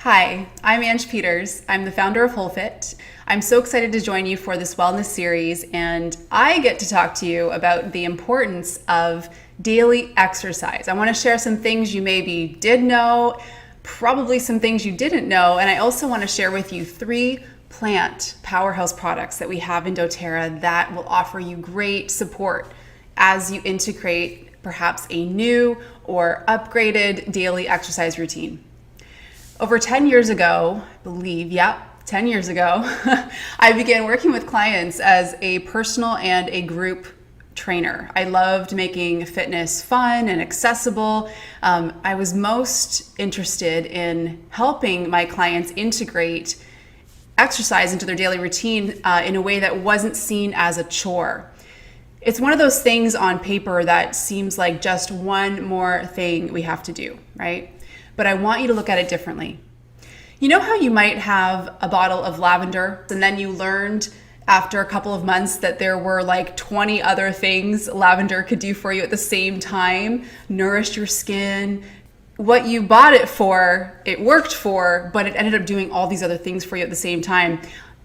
Hi, I'm Ange Peters. I'm the founder of WholeFit. I'm so excited to join you for this wellness series, and I get to talk to you about the importance of daily exercise. I want to share some things you maybe did know, probably some things you didn't know, and I also want to share with you 3 plant powerhouse products that we have in doTERRA that will offer you great support as you integrate perhaps a new or upgraded daily exercise routine. Over 10 years ago, I believe, 10 years ago, I began working with clients as a personal and a group trainer. I loved making fitness fun and accessible. I was most interested in helping my clients integrate exercise into their daily routine in a way that wasn't seen as a chore. It's one of those things on paper that seems like just one more thing we have to do, right? But I want you to look at it differently. You know how you might have a bottle of lavender and then you learned after a couple of months that there were like 20 other things lavender could do for you at the same time, nourish your skin. What you bought it for, it worked for, but it ended up doing all these other things for you at the same time.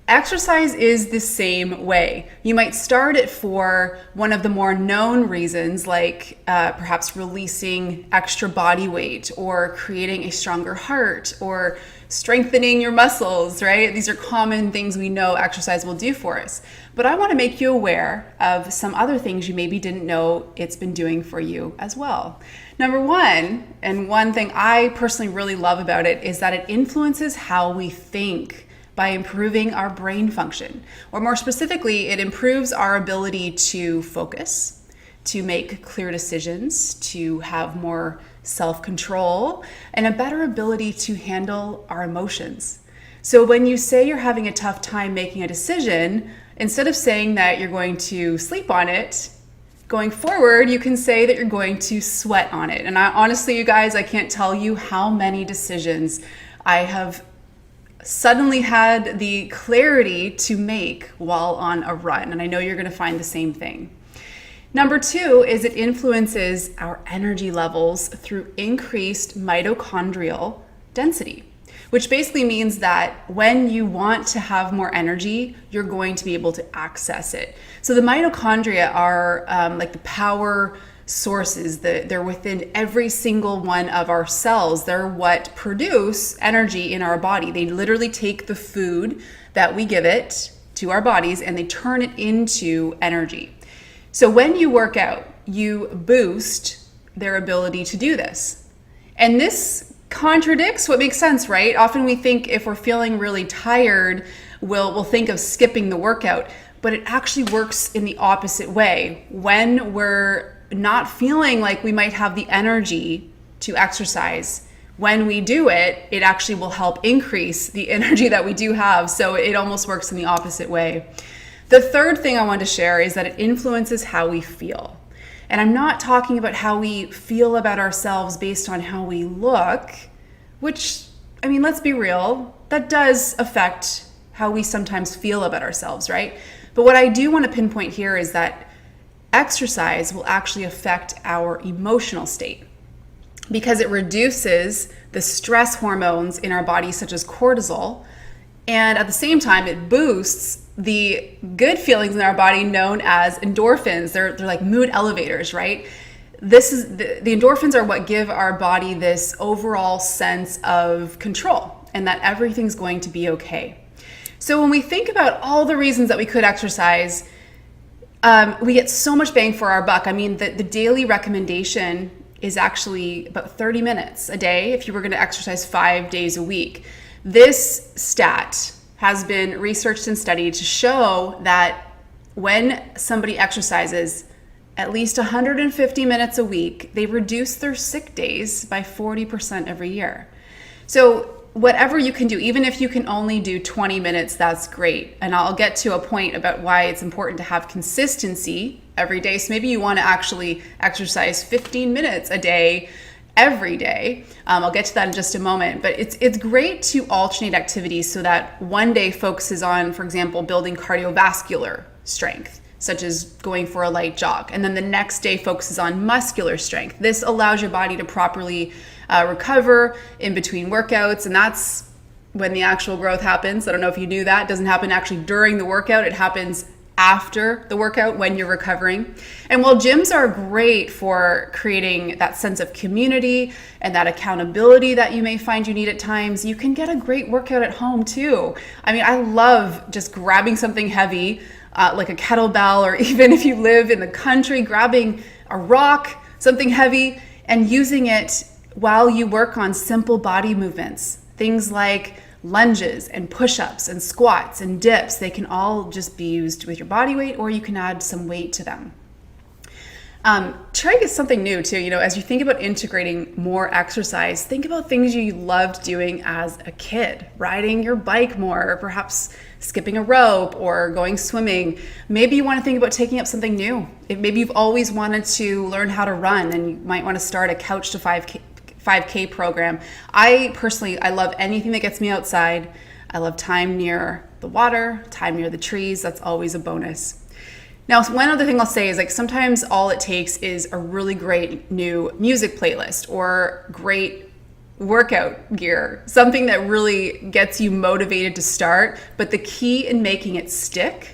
Exercise is the same way. You might start it for one of the more known reasons, like perhaps releasing extra body weight or creating a stronger heart or strengthening your muscles, right? These are common things we know exercise will do for us. But I want to make you aware of some other things you maybe didn't know it's been doing for you as well. Number one, and one thing I personally really love about it, is that it influences how we think by improving our brain function. Or more specifically, it improves our ability to focus, to make clear decisions, to have more self-control, and a better ability to handle our emotions. So when you say you're having a tough time making a decision, instead of saying that you're going to sleep on it, going forward, you can say that you're going to sweat on it. And honestly, you guys, I can't tell you how many decisions I have suddenly had the clarity to make while on a run. And I know you're going to find the same thing. Number 2 is it influences our energy levels through increased mitochondrial density, which basically means that when you want to have more energy, you're going to be able to access it. So the mitochondria are like the power sources. They're within every single one of our cells. They're what produce energy in our body. They literally take the food that we give it to our bodies and they turn it into energy. So when you work out, you boost their ability to do this. And this contradicts what makes sense, right? Often we think if we're feeling really tired, we'll think of skipping the workout, but it actually works in the opposite way. When we're not feeling like we might have the energy to exercise, when we do it, it actually will help increase the energy that we do have. So it almost works in the opposite way. The third thing I want to share is that it influences how we feel. And I'm not talking about how we feel about ourselves based on how we look, which, I mean, let's be real, that does affect how we sometimes feel about ourselves, right? But what I do want to pinpoint here is that exercise will actually affect our emotional state because it reduces the stress hormones in our body, such as cortisol, and at the same time, it boosts the good feelings in our body known as endorphins. They're like mood elevators, right? This is the endorphins are what give our body this overall sense of control and that everything's going to be okay. So when we think about all the reasons that we could exercise, we get so much bang for our buck. I mean, the daily recommendation is actually about 30 minutes a day if you were going to exercise 5 days a week. This stat has been researched and studied to show that when somebody exercises at least 150 minutes a week, they reduce their sick days by 40% every year. So whatever you can do, even if you can only do 20 minutes, that's great. And I'll get to a point about why it's important to have consistency every day. So maybe you want to actually exercise 15 minutes a day every day. I'll get to that in just a moment, but it's great to alternate activities so that one day focuses on, for example, building cardiovascular strength, such as going for a light jog, and then the next day focuses on muscular strength. This allows your body to properly recover in between workouts, and that's when the actual growth happens. I don't know if you knew that. It doesn't happen actually during the workout. It happens after the workout when you're recovering. And while gyms are great for creating that sense of community and that accountability that you may find you need at times, you can get a great workout at home too. I mean, I love just grabbing something heavy, like a kettlebell, or even if you live in the country, grabbing a rock, something heavy, and using it while you work on simple body movements. Things like lunges and push-ups and squats and dips. They can all just be used with your body weight, or you can add some weight to them. Try to get something new too. As you think about integrating more exercise, think about things you loved doing as a kid, riding your bike more, or perhaps skipping a rope or going swimming. Maybe you want to think about taking up something new. Maybe you've always wanted to learn how to run, and you might want to start a couch to 5K program. I love anything that gets me outside. I love time near the water, time near the trees. That's always a bonus. Now, one other thing I'll say is, sometimes all it takes is a really great new music playlist or great workout gear, something that really gets you motivated to start. But the key in making it stick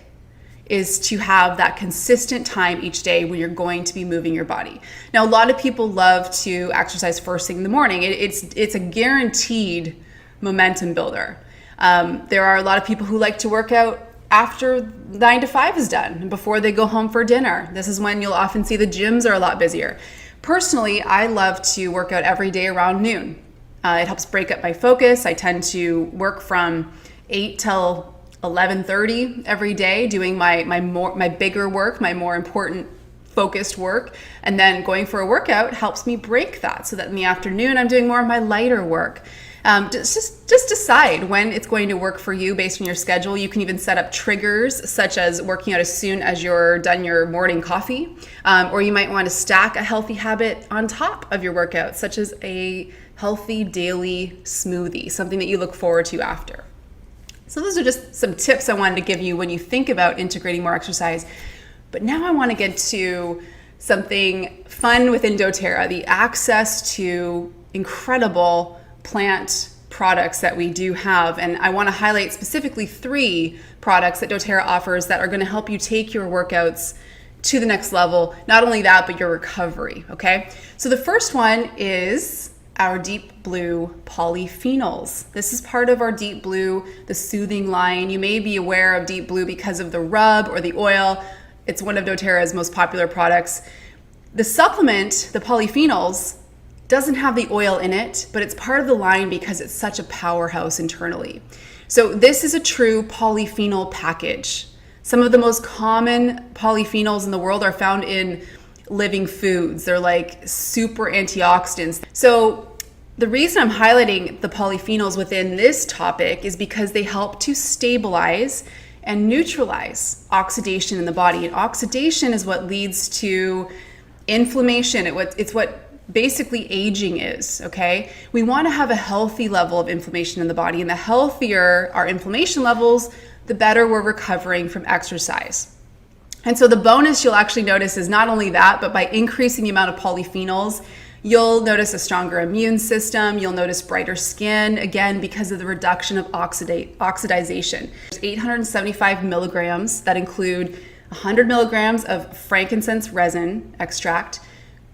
is to have that consistent time each day when you're going to be moving your body. Now, a lot of people love to exercise first thing in the morning. It's a guaranteed momentum builder. There are a lot of people who like to work out after 9 to 5 is done and before they go home for dinner. This is when you'll often see the gyms are a lot busier. Personally, I love to work out every day around noon. It helps break up my focus. I tend to work from 8 till 11:30 every day, doing my bigger work, my more important focused work, and then going for a workout helps me break that, so that in the afternoon I'm doing more of my lighter work. Just decide when it's going to work for you based on your schedule. You can even set up triggers, such as working out as soon as you're done your morning coffee, or you might want to stack a healthy habit on top of your workout, such as a healthy daily smoothie, something that you look forward to after. So those are just some tips I wanted to give you when you think about integrating more exercise. But now I want to get to something fun within doTERRA, the access to incredible plant products that we do have. And I want to highlight specifically 3 products that doTERRA offers that are going to help you take your workouts to the next level. Not only that, but your recovery, okay? So the first one is our Deep Blue Polyphenols. This is part of our Deep Blue, the soothing line. You may be aware of Deep Blue because of the rub or the oil. It's one of doTERRA's most popular products. The supplement, the polyphenols, doesn't have the oil in it, but it's part of the line because it's such a powerhouse internally. So this is a true polyphenol package. Some of the most common polyphenols in the world are found in living foods. They're like super antioxidants. So the reason I'm highlighting the polyphenols within this topic is because they help to stabilize and neutralize oxidation in the body. And oxidation is what leads to inflammation. It's what basically aging is, okay? We want to have a healthy level of inflammation in the body, and the healthier our inflammation levels, the better we're recovering from exercise. And so the bonus you'll actually notice is not only that, but by increasing the amount of polyphenols, you'll notice a stronger immune system, you'll notice brighter skin, again, because of the reduction of oxidization. There's 875 milligrams that include 100 milligrams of frankincense resin extract,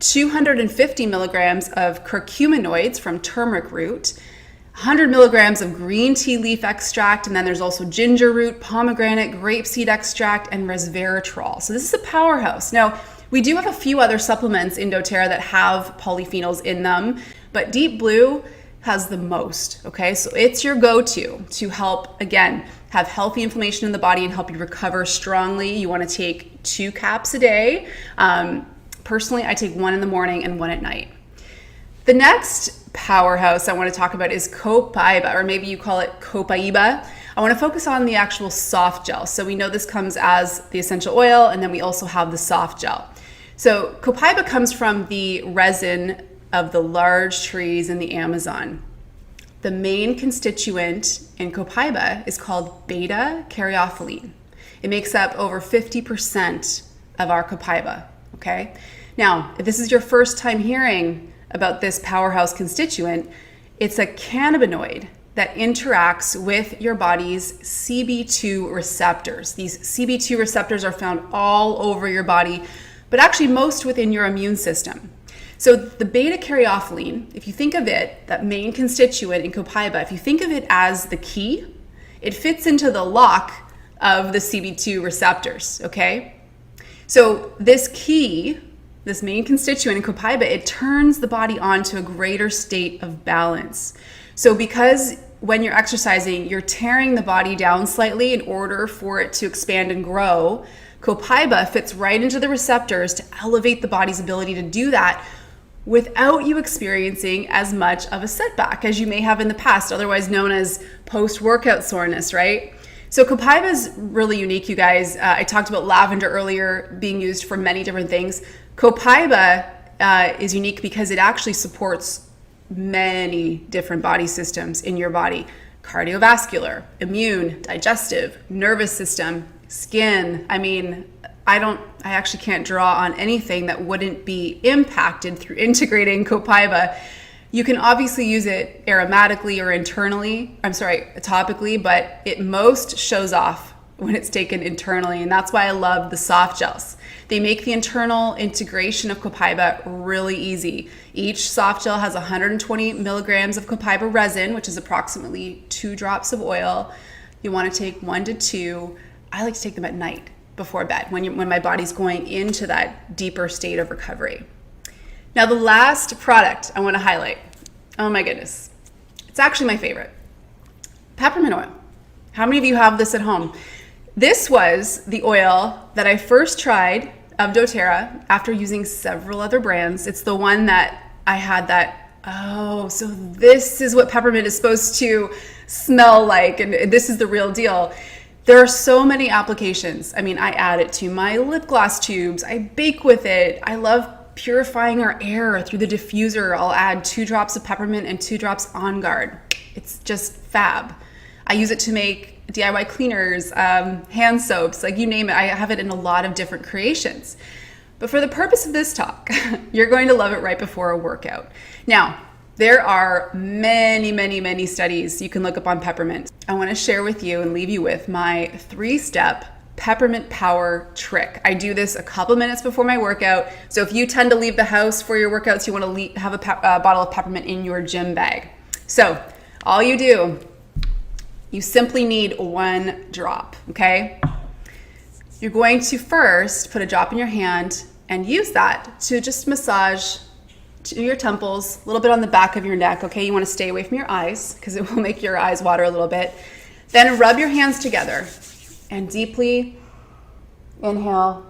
250 milligrams of curcuminoids from turmeric root, 100 milligrams of green tea leaf extract, and then there's also ginger root, pomegranate, grapeseed extract, and resveratrol. So this is a powerhouse. Now, we do have a few other supplements in doTERRA that have polyphenols in them, but Deep Blue has the most, okay? So it's your go-to to help, again, have healthy inflammation in the body and help you recover strongly. You want to take 2 caps a day. Personally, I take 1 in the morning and 1 at night. The next powerhouse I want to talk about is Copaiba, or maybe you call it Copaiba. I want to focus on the actual soft gel. So we know this comes as the essential oil, and then we also have the soft gel. So Copaiba comes from the resin of the large trees in the Amazon. The main constituent in Copaiba is called beta-caryophyllene. It makes up over 50% of our Copaiba, okay? Now, if this is your first time hearing about this powerhouse constituent. It's a cannabinoid that interacts with your body's CB2 receptors. These CB2 receptors are found all over your body, but actually most within your immune system. So the beta-caryophyllene, if you think of it, that main constituent in Copaiba, if you think of it as the key, it fits into the lock of the CB2 receptors, okay? So this key, this main constituent in Copaiba, it turns the body on to a greater state of balance. So because when you're exercising, you're tearing the body down slightly in order for it to expand and grow, Copaiba fits right into the receptors to elevate the body's ability to do that without you experiencing as much of a setback as you may have in the past, otherwise known as post-workout soreness, right? So Copaiba is really unique, you guys. I talked about lavender earlier being used for many different things. Copaiba is unique because it actually supports many different body systems in your body: cardiovascular, immune, digestive, nervous system, skin. I mean, I actually can't draw on anything that wouldn't be impacted through integrating Copaiba. You can obviously use it aromatically or topically, but it most shows off when it's taken internally. And that's why I love the soft gels. They make the internal integration of Copaiba really easy. Each soft gel has 120 milligrams of Copaiba resin, which is approximately 2 drops of oil. You want to take 1 to 2. I like to take them at night before bed when my body's going into that deeper state of recovery. Now, the last product I want to highlight, oh my goodness, it's actually my favorite. Peppermint oil. How many of you have this at home? This was the oil that I first tried of doTERRA after using several other brands. It's the one that I had that, oh, so this is what peppermint is supposed to smell like, and this is the real deal. There are so many applications. I mean, I add it to my lip gloss tubes. I bake with it. I love purifying our air through the diffuser. I'll add 2 drops of peppermint and 2 drops On Guard. It's just fab. I use it to make DIY cleaners, hand soaps, like you name it. I have it in a lot of different creations. But for the purpose of this talk, you're going to love it right before a workout. Now, there are many, many, many studies you can look up on peppermint. I want to share with you and leave you with my 3-step peppermint power trick. I do this a couple minutes before my workout. So if you tend to leave the house for your workouts, you want to have a bottle of peppermint in your gym bag. So all you do, you simply need 1 drop, okay? You're going to first put a drop in your hand and use that to just massage to your temples, a little bit on the back of your neck, okay? You want to stay away from your eyes because it will make your eyes water a little bit. Then rub your hands together and deeply inhale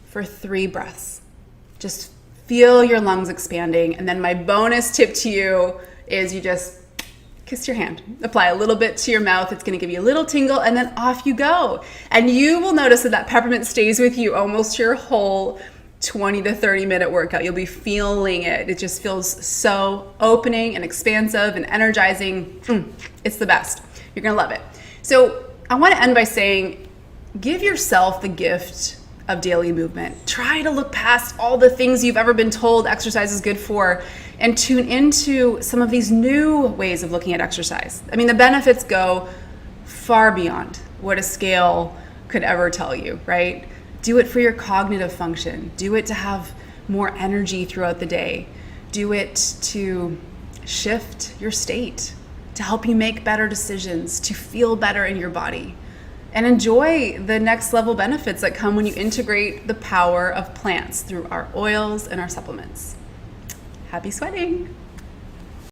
for 3 breaths. Just feel your lungs expanding. And then my bonus tip to you is you just kiss your hand. Apply a little bit to your mouth. It's going to give you a little tingle, and then off you go. And you will notice that peppermint stays with you almost your whole 20 to 30 minute workout. You'll be feeling it. It just feels so opening and expansive and energizing. It's the best. You're going to love it. So I want to end by saying, give yourself the gift of daily movement. Try to look past all the things you've ever been told exercise is good for and tune into some of these new ways of looking at exercise. I mean, the benefits go far beyond what a scale could ever tell you, right? Do it for your cognitive function. Do it to have more energy throughout the day. Do it to shift your state, to help you make better decisions, to feel better in your body. And enjoy the next level benefits that come when you integrate the power of plants through our oils and our supplements. Happy sweating!